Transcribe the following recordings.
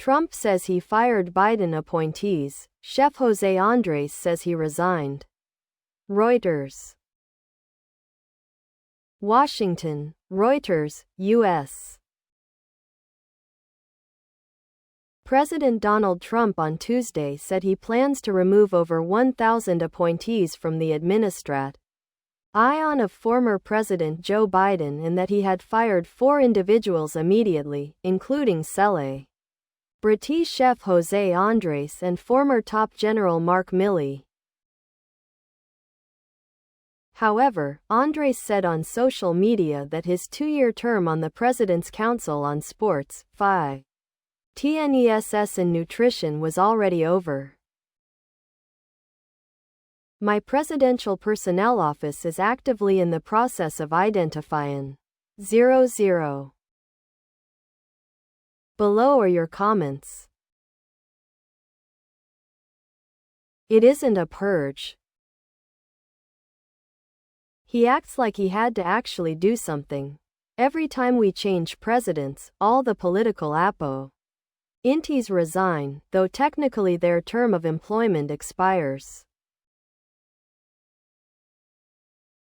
Trump says he fired Biden appointees. Chef Jose Andres says he resigned. Reuters. Washington. Reuters, U.S. President Donald Trump on Tuesday said he plans to remove over 1,000 appointees from the administration of former President Joe Biden, and that he had fired 4 individuals immediately, including celebrity chef Jose Andres and former top general Mark Milley. However, Andres said on social media that his 2-year term on the President's Council on Sports, Fitness and Nutrition was already over. My presidential personnel office is actively in the process of identifying 00. Below are your comments. It isn't a purge. He acts like he had to actually do something. Every time we change presidents, all the political appointees resign, though technically their term of employment expires.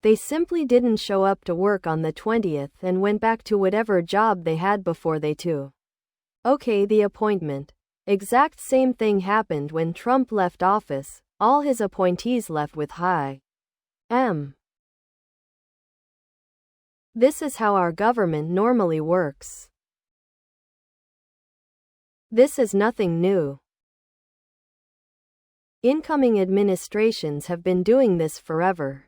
They simply didn't show up to work on the 20th and went back to whatever job they had before they took the appointment. Exact same thing happened when Trump left office. All his appointees left with This is how our government normally works. This is nothing new. Incoming administrations have been doing this forever.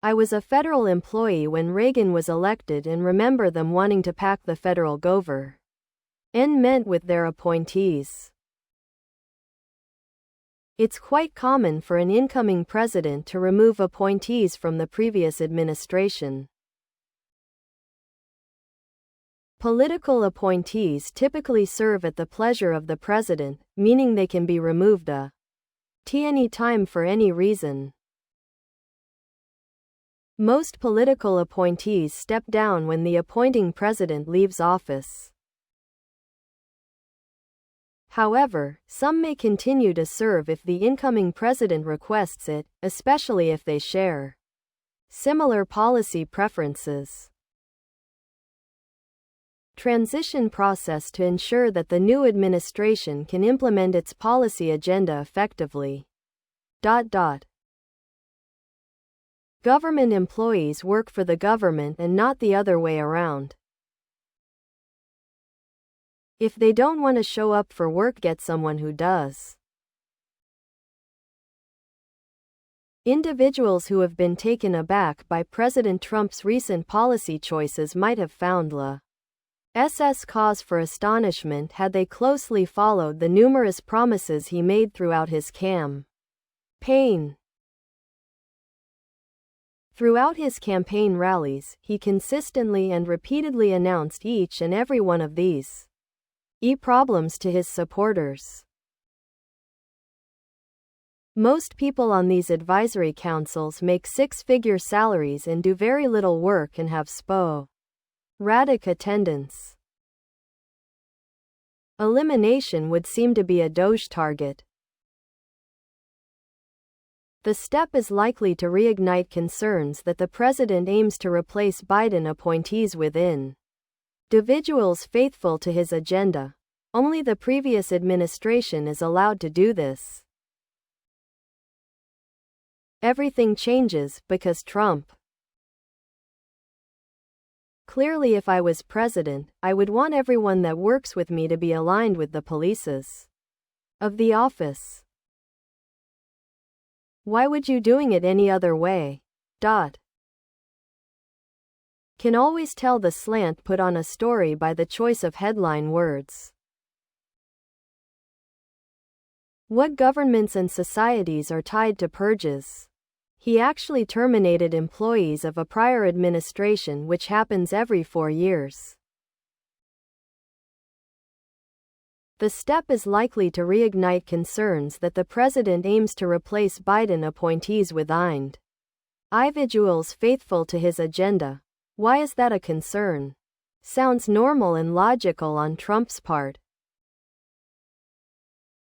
I was a federal employee when Reagan was elected and remember them wanting to pack the federal government with their appointees. It's quite common for an incoming president to remove appointees from the previous administration. Political appointees typically serve at the pleasure of the president, meaning they can be removed at any time for any reason. Most political appointees step down when the appointing president leaves office. However, some may continue to serve if the incoming president requests it, especially if they share similar policy preferences. Transition process to ensure that the new administration can implement its policy agenda effectively. Government employees work for the government and not the other way around. If they don't want to show up for work, get someone who does. Individuals who have been taken aback by President Trump's recent policy choices might have found cause for astonishment had they closely followed the numerous promises he made throughout his campaign. Throughout his campaign rallies, he consistently and repeatedly announced each and every one of these problems to his supporters. Most people on these advisory councils make 6-figure salaries and do very little work and have sporadic attendance. Elimination would seem to be a Doge target. The step is likely to reignite concerns that the president aims to replace Biden appointees with individuals faithful to his agenda. Only the previous administration is allowed to do this. Everything changes because Trump. Clearly, if I was president, I would want everyone that works with me to be aligned with the policies of the office. Why would you doing it any other way? Can always tell the slant put on a story by the choice of headline words. What governments and societies are tied to purges? He actually terminated employees of a prior administration, which happens every 4 years. The step is likely to reignite concerns that the president aims to replace Biden appointees with individuals faithful to his agenda. Why is that a concern? Sounds normal and logical on Trump's part.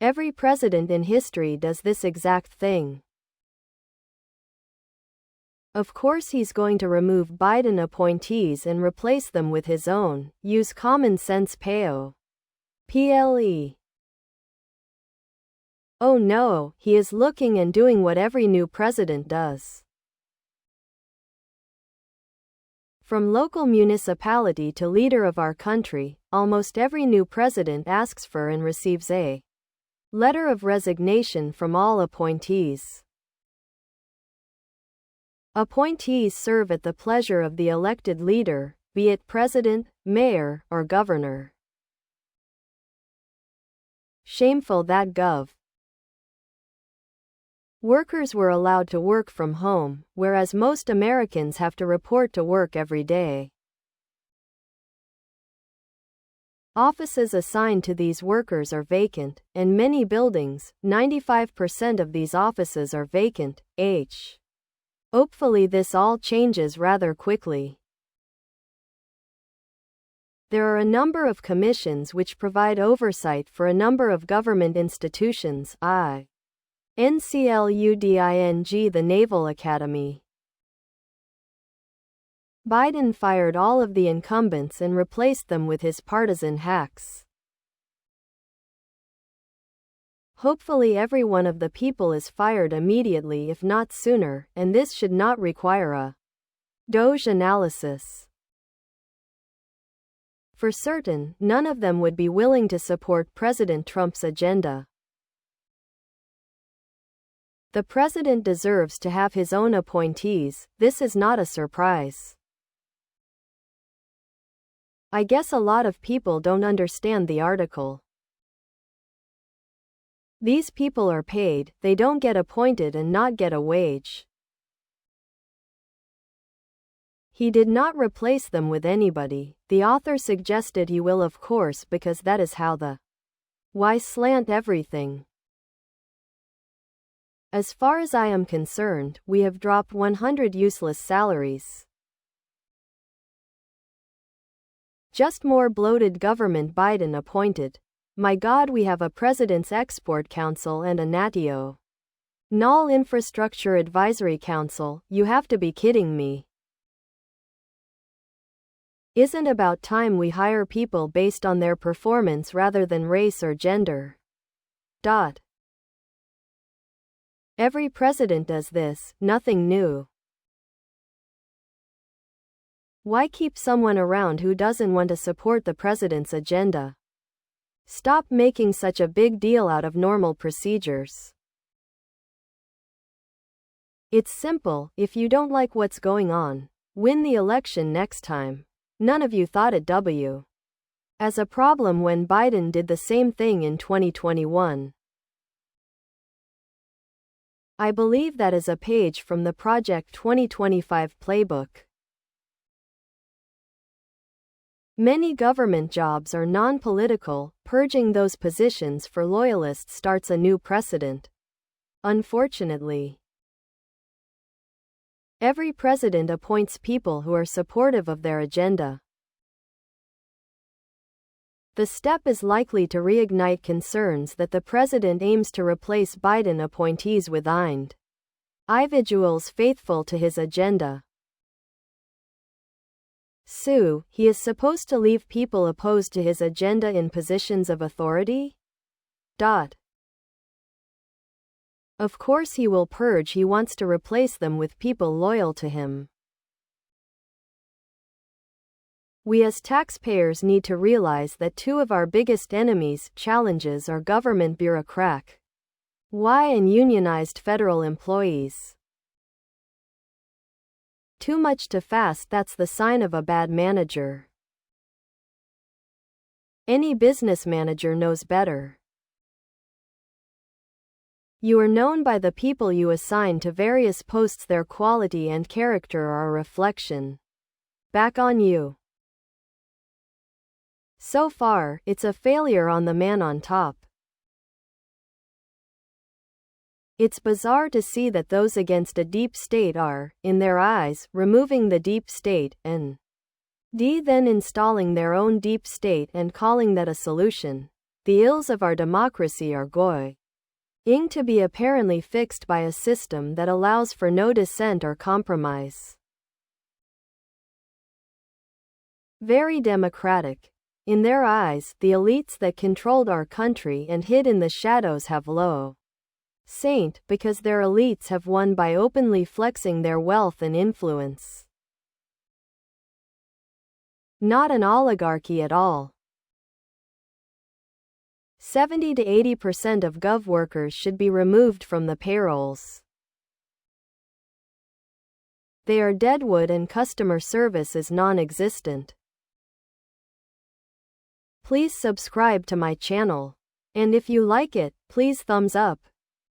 Every president in history does this exact thing. Of course he's going to remove Biden appointees and replace them with his own. Use common sense PLE. Oh no, he is looking and doing what every new president does. From local municipality to leader of our country, almost every new president asks for and receives a letter of resignation from all appointees. Appointees serve at the pleasure of the elected leader, be it president, mayor, or governor. Shameful that Gov. Workers were allowed to work from home, whereas most Americans have to report to work every day. Offices assigned to these workers are vacant, and many buildings, 95% of these offices are vacant. Hopefully this all changes rather quickly. There are a number of commissions which provide oversight for a number of government institutions, including the Naval Academy. Biden fired all of the incumbents and replaced them with his partisan hacks. Hopefully every one of the people is fired immediately if not sooner, and this should not require a DOGE analysis. For certain, none of them would be willing to support President Trump's agenda. The president deserves to have his own appointees, this is not a surprise. I guess a lot of people don't understand the article. These people are paid, they don't get appointed and not get a wage. He did not replace them with anybody. The author suggested he will, of course, because that is how the why slant everything. As far as I am concerned, we have dropped 100 useless salaries. Just more bloated government Biden appointed. My God, we have a President's Export Council and a National Infrastructure Advisory Council. You have to be kidding me. Isn't it about time we hire people based on their performance rather than race or gender? Every president does this, nothing new. Why keep someone around who doesn't want to support the president's agenda? Stop making such a big deal out of normal procedures. It's simple, if you don't like what's going on, win the election next time. None of you thought it as a problem when Biden did the same thing in 2021. I believe that is a page from the Project 2025 playbook. Many government jobs are non-political, purging those positions for loyalists starts a new precedent. Unfortunately, every president appoints people who are supportive of their agenda. The step is likely to reignite concerns that the president aims to replace Biden appointees with individuals faithful to his agenda. He is supposed to leave people opposed to his agenda in positions of authority? Of course he will purge. He wants to replace them with people loyal to him. We as taxpayers need to realize that two of our biggest challenges are government bureaucracy and unionized federal employees. Too much too fast, that's the sign of a bad manager. Any business manager knows better. You are known by the people you assign to various posts. Their quality and character are a reflection back on you. So far, it's a failure on the man on top. It's bizarre to see that those against a deep state are, in their eyes, removing the deep state and D then installing their own deep state and calling that a solution. The ills of our democracy are going to be apparently fixed by a system that allows for no dissent or compromise. Very democratic. In their eyes, the elites that controlled our country and hid in the shadows have low saint because their elites have won by openly flexing their wealth and influence. Not an oligarchy at all. 70 to 80% of gov workers should be removed from the payrolls. They are deadwood and customer service is non-existent. Please subscribe to my channel. And if you like it, please thumbs up.